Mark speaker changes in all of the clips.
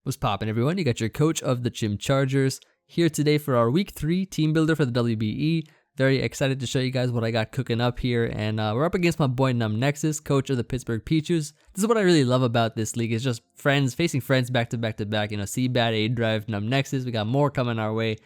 Speaker 1: What's poppin', everyone? You got your coach of the Gym Chargers here today for our week 3 team builder for the WBE. Very excited to show you guys what I got cooking up here, and we're up against my boy numbnexus, coach of the Pittsburgh Pichus. This is what I really love about this league. It's just friends facing friends back to back to back. You know, C-Bat, A-Drive, numbnexus. We got more coming our way,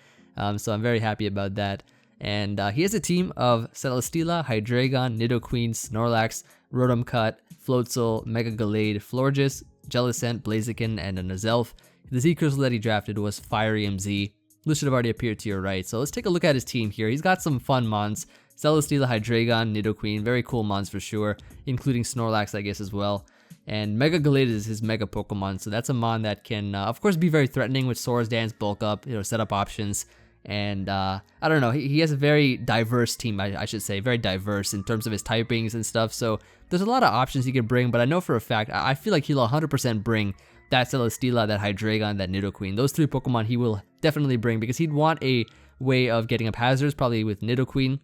Speaker 1: so I'm very happy about that. And he has a team of Celesteela, Hydreigon, Nidoqueen, Snorlax, Rotom Cut, Floatzel, Mega Gallade, Florges, Jellicent, Blaziken, and a Nazelf. The Z Crystal that he drafted was Fiery Emvee. This should have already appeared to your right. So let's take a look at his team here. He's got some fun mons. Celesteela, Hydreigon, Nidoqueen, very cool mons for sure, including Snorlax, I guess, as well. And Mega Gallade is his Mega Pokemon, so that's a mon that can, of course, be very threatening with Swords Dance, Bulk Up, setup options. And I don't know, he has a very diverse team, I should say, very diverse in terms of his typings and stuff. So there's a lot of options he can bring, but I know for a fact, I feel like he'll 100% bring that Celesteela, that Hydreigon, that Nidoqueen. Those 3 Pokemon he will definitely bring because he'd want a way of getting up hazards, probably with Nidoqueen,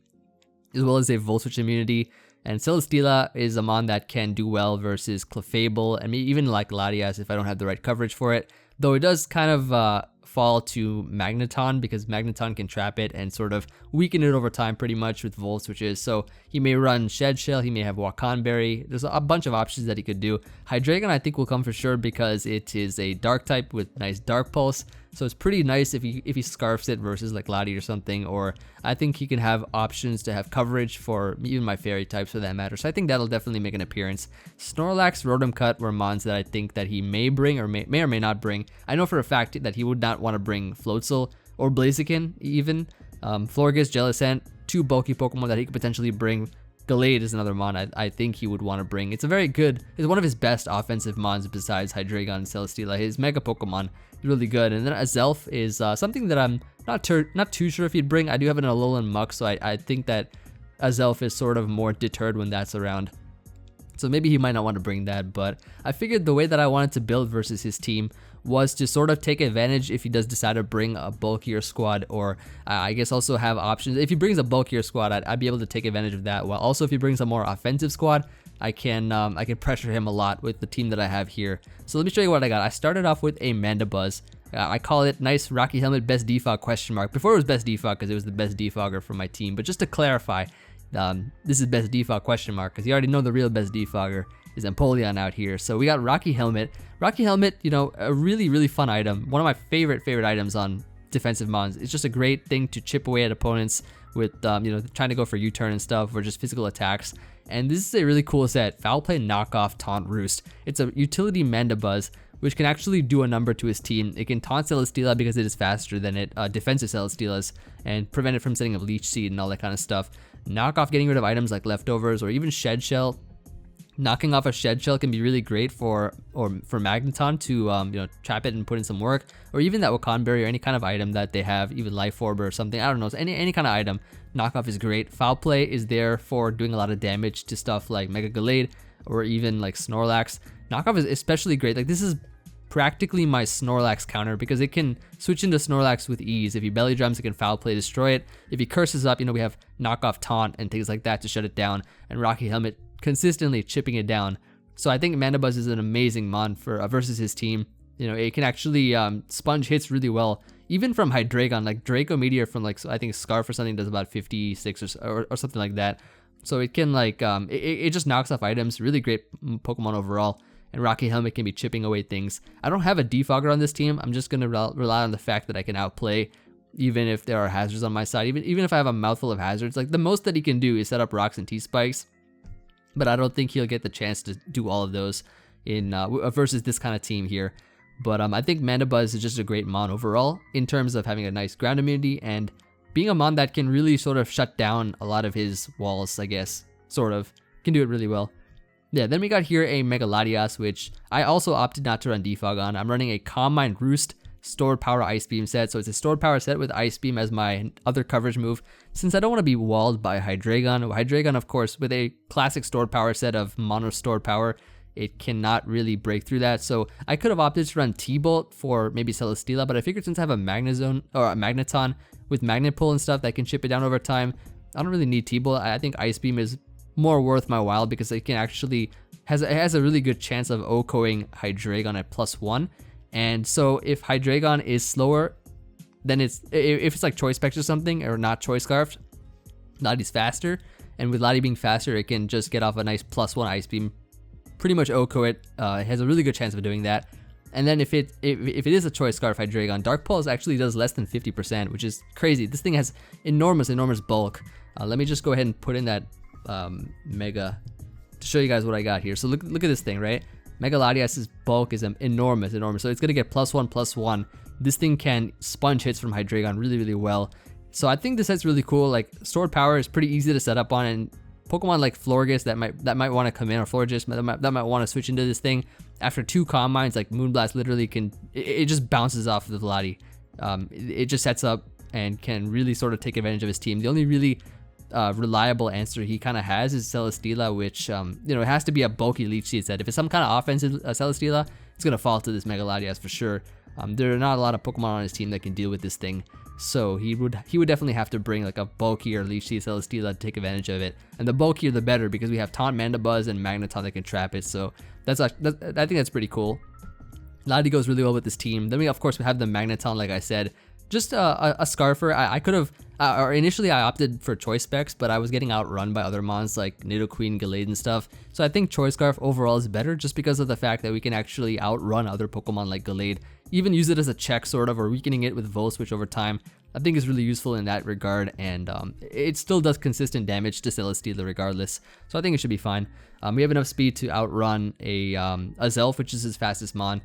Speaker 1: as well as a Volt Switch immunity. And Celesteela is a mon that can do well versus Clefable, and maybe even like Latias if I don't have the right coverage for it. Though it does kind of fall to Magneton because Magneton can trap it and sort of weaken it over time pretty much with Volt Switches. So he may run Shed Shell, he may have Wakanberry. There's a bunch of options that he could do. Hydreigon I think will come for sure because it is a dark type with nice Dark Pulse. So it's pretty nice if he scarfs it versus like Lati or something, or I think he can have options to have coverage for even my fairy types for that matter. So I think that'll definitely make an appearance. Snorlax, Rotom Cut were mons that I think that he may bring or may or may not bring. I know for a fact that he would not want to bring Floatzel or Blaziken even. Florges, Jellicent, 2 bulky Pokemon that he could potentially bring. Gallade is another mon I think he would want to bring. It's one of his best offensive mons besides Hydreigon and Celesteela. His Mega Pokemon is really good. And then Azelf is something that I'm not too sure if he'd bring. I do have an Alolan Muck, so I think that Azelf is sort of more deterred when that's around. So maybe he might not want to bring that, but I figured the way that I wanted to build versus his team was to sort of take advantage if he does decide to bring a bulkier squad, or I guess also have options. If he brings a bulkier squad, I'd be able to take advantage of that. While also if he brings a more offensive squad, I can pressure him a lot with the team that I have here. So let me show you what I got. I started off with a Mandibuzz. I call it nice Rocky Helmet best defog question mark. Before it was best defog because it was the best defogger for my team, but just to clarify, this is best defog question mark because you already know the real best defogger is Empoleon out here. So we got Rocky Helmet. Rocky Helmet, a really fun item. One of my favorite items on defensive mons. It's just a great thing to chip away at opponents with, trying to go for U-turn and stuff or just physical attacks. And this is a really cool set. Foul Play, Knockoff, Taunt, Roost. It's a utility Mandibuzz, which can actually do a number to his team. It can taunt Celesteela because it is faster than it defensive Celesteelas and prevent it from setting up Leech Seed and all that kind of stuff. Knockoff, getting rid of items like Leftovers or even Shed Shell. Knocking off a Shed Shell can be really great for Magneton to trap it and put in some work, or even that Wakanberry or any kind of item that they have, even Life Orb or something. I don't know, any kind of item. Knockoff is great. Foul Play is there for doing a lot of damage to stuff like Mega Gallade or even like Snorlax. Knockoff is especially great. Like this is practically my Snorlax counter because it can switch into Snorlax with ease. If he belly drums, it can Foul Play, destroy it. If he curses up, we have Knockoff, Taunt, and things like that to shut it down. And Rocky Helmet consistently chipping it down. So I think Mandibuzz is an amazing mon for versus his team. It can actually sponge hits really well, even from Hydreigon. Like Draco Meteor from I think Scarf or something does about 56 or something like that. So it can it just knocks off items. Really great Pokemon overall. And Rocky Helmet can be chipping away things. I don't have a defogger on this team. I'm just gonna rely on the fact that I can outplay, even if there are hazards on my side. Even if I have a mouthful of hazards, like the most that he can do is set up rocks and T-spikes. But I don't think he'll get the chance to do all of those in versus this kind of team here. But I think Mandibuzz is just a great mon overall in terms of having a nice ground immunity and being a mon that can really sort of shut down a lot of his walls, I guess. Sort of. Can do it really well. Yeah, then we got here a Mega Latias, which I also opted not to run defog on. I'm running a Calm Mind Roost Stored Power Ice Beam set. So it's a Stored Power set with Ice Beam as my other coverage move. Since I don't want to be walled by Hydreigon. Hydreigon, of course, with a classic Stored Power set of Mono Stored Power, it cannot really break through that. So I could have opted to run T-Bolt for maybe Celesteela, but I figured since I have a Magnezone or a Magneton with Magnet Pull and stuff that can chip it down over time, I don't really need T-Bolt. I think Ice Beam is more worth my while because it can actually has a really good chance of OHKOing Hydreigon at +1. And so if Hydreigon is slower, then if it's like Choice Specs or something, or not Choice Scarf, Lati's faster. And with Lati being faster, it can just get off a nice +1 Ice Beam. Pretty much OHKO it. It has a really good chance of doing that. And then if it is a Choice Scarf Hydreigon, Dark Pulse actually does less than 50%, which is crazy. This thing has enormous bulk. Let me just go ahead and put in that Mega to show you guys what I got here. So look at this thing, right? Mega Latias's bulk is enormous. So it's gonna get +1/+1. This thing can sponge hits from Hydreigon really well. So I think this set's really cool. Like, Stored Power is pretty easy to set up on, and Pokemon like Florges that might want to come in, or Florges that might want to switch into this thing after 2 Calm Minds, like Moonblast literally can, it just bounces off of the Lati. It just sets up and can really sort of take advantage of his team. The only really reliable answer he kind of has is Celesteela, which it has to be a bulky Leech Seed set. If it's some kind of offensive Celesteela, it's gonna fall to this Mega Latias for sure. There are not a lot of Pokemon on his team that can deal with this thing, so he would definitely have to bring like a bulkier Leech Seed Celesteela to take advantage of it. And the bulkier the better, because we have Taunt, Mandibuzz, and Magneton that can trap it. So I think that's pretty cool. Lati goes really well with this team. Then we of course have the Magneton, like I said. Just a Scarfer. I could have, or initially I opted for Choice Specs, but I was getting outrun by other mons like Nidoqueen, Gallade, and stuff. So I think Choice Scarf overall is better, just because of the fact that we can actually outrun other Pokemon like Gallade. Even use it as a check sort of, or weakening it with Volt Switch over time. I think is really useful in that regard, and it still does consistent damage to Celesteela regardless. So I think it should be fine. We have enough speed to outrun a Zelf, which is his fastest mon,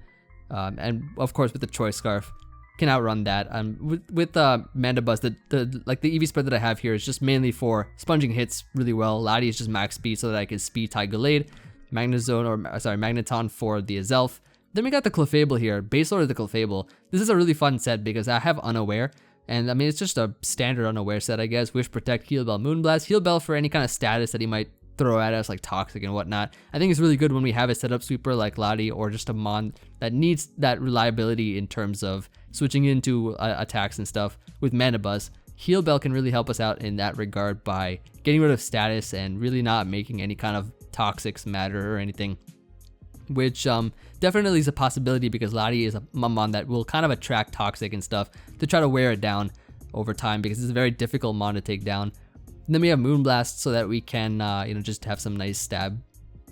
Speaker 1: and of course with the Choice Scarf, can outrun that. With Mandibuzz, the EV spread that I have here is just mainly for sponging hits really well. Lati is just max speed so that I can speed tie Gallade, Magneton for the Azelf. Then we got the Clefable here, base load of the Clefable. This is a really fun set because I have Unaware, and I mean it's just a standard Unaware set, I guess. Wish, Protect, Heal Bell, Moonblast, Heal Bell for any kind of status that he might throw at us, like Toxic and whatnot. I think it's really good when we have a setup sweeper like Lati, or just a mon that needs that reliability in terms of switching into attacks and stuff. With Mandibuzz, Heal Bell can really help us out in that regard by getting rid of status and really not making any kind of Toxics matter or anything, which definitely is a possibility because Lati is a mon that will kind of attract Toxic and stuff to try to wear it down over time, because it's a very difficult mon to take down. And then we have Moonblast so that we can just have some nice stab,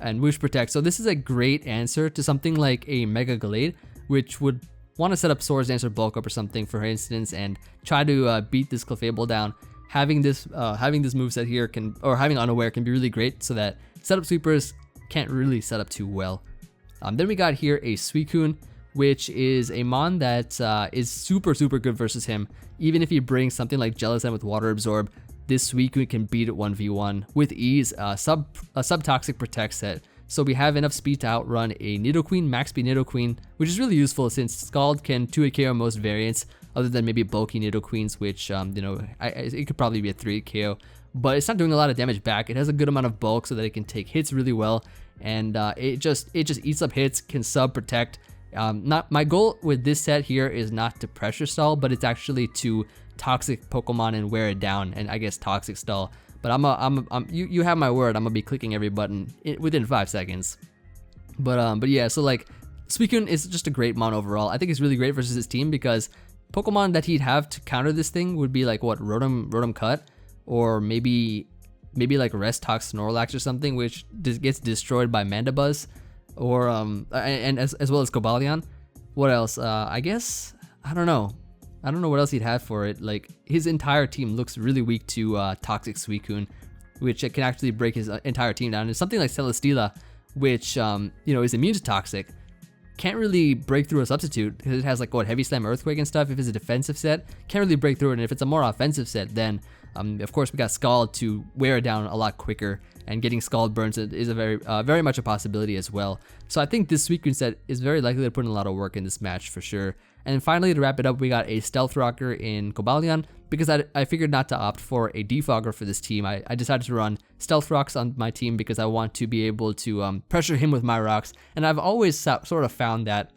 Speaker 1: and Wish, Protect. So this is a great answer to something like a Mega Gallade, which would want to set up Swords Dance or Bulk Up or something, for instance, and try to beat this Clefable down. Having this moveset here having Unaware can be really great, so that setup sweepers can't really set up too well. Then we got here a Suicune, which is a mon that is super good versus him. Even if he brings something like Jellicent with Water Absorb, this Suicune can beat it 1v1 with ease. A sub-toxic Protect set. So we have enough speed to outrun a Nidoqueen, max speed Nidoqueen, which is really useful since Scald can 2-hit KO most variants, other than maybe bulky Nidoqueens, which it could probably be a 3-hit KO, but it's not doing a lot of damage back. It has a good amount of bulk so that it can take hits really well, and it just eats up hits, can sub-protect. My goal with this set here is not to pressure stall, but it's actually to Toxic Pokemon and wear it down, and I guess Toxic stall. But you have my word, I'm gonna be clicking every button within 5 seconds. But yeah, so like Suicune is just a great mon overall. I think it's really great versus his team because Pokemon that he'd have to counter this thing would be like what, Rotom Cut, or maybe like Restox Snorlax or something, which gets destroyed by Mandibuzz, or and as well as Cobalion. What else? I guess I don't know what else he'd have for it. Like, his entire team looks really weak to Toxic Suicune, which can actually break his entire team down. And something like Celesteela, which is immune to Toxic, can't really break through a substitute because it has like what, Heavy Slam, Earthquake and stuff. If it's a defensive set, can't really break through it. And if it's a more offensive set, then of course we got Scald to wear it down a lot quicker. And getting Scald burns is a very much a possibility as well. So I think this Suicune set is very likely to put in a lot of work in this match for sure. And finally, to wrap it up, we got a Stealth Rocker in Cobalion. Because I figured not to opt for a Defogger for this team, I decided to run Stealth Rocks on my team because I want to be able to pressure him with my rocks. And I've always sort of found that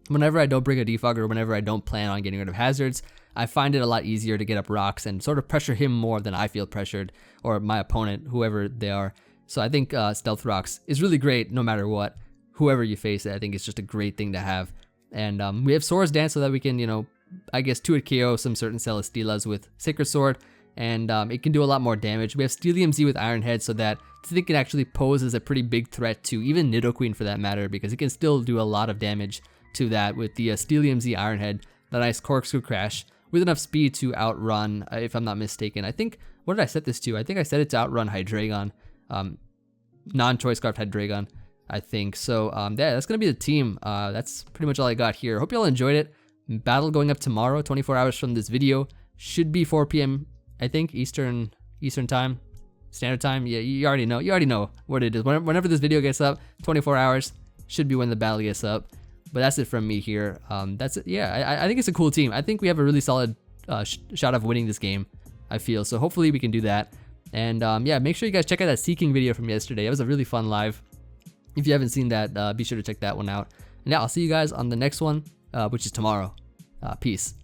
Speaker 1: whenever I don't bring a Defogger, whenever I don't plan on getting rid of hazards, I find it a lot easier to get up rocks and sort of pressure him more than I feel pressured, or my opponent, whoever they are. So I think Stealth Rocks is really great no matter what. Whoever you face, I think it's just a great thing to have. And we have Sora's Dance so that we can, you know, I guess 2-hit KO some certain Celesteelas with Sacred Sword, and it can do a lot more damage. We have Steel EMZ with Iron Head so that this thing can actually pose as a pretty big threat to even Nidoqueen for that matter, because it can still do a lot of damage to that with the Steel EMZ Iron Head, the nice Corkscrew Crash, with enough speed to outrun, if I'm not mistaken. I think, what did I set this to? I think I set it to outrun Hydreigon, non-Choice Scarf Hydreigon, I think. So yeah, that's going to be the team. That's pretty much all I got here. Hope you all enjoyed it. Battle going up tomorrow, 24 hours from this video. Should be 4 p.m. I think, Eastern Time, Standard Time. Yeah, you already know what it is. Whenever this video gets up, 24 hours should be when the battle gets up. But that's it from me here. That's it. Yeah, I think it's a cool team. I think we have a really solid shot of winning this game, I feel. So hopefully we can do that. And yeah, make sure you guys check out that Seeking video from yesterday. It was a really fun live. If you haven't seen that, be sure to check that one out. And yeah, I'll see you guys on the next one, which is tomorrow. Peace.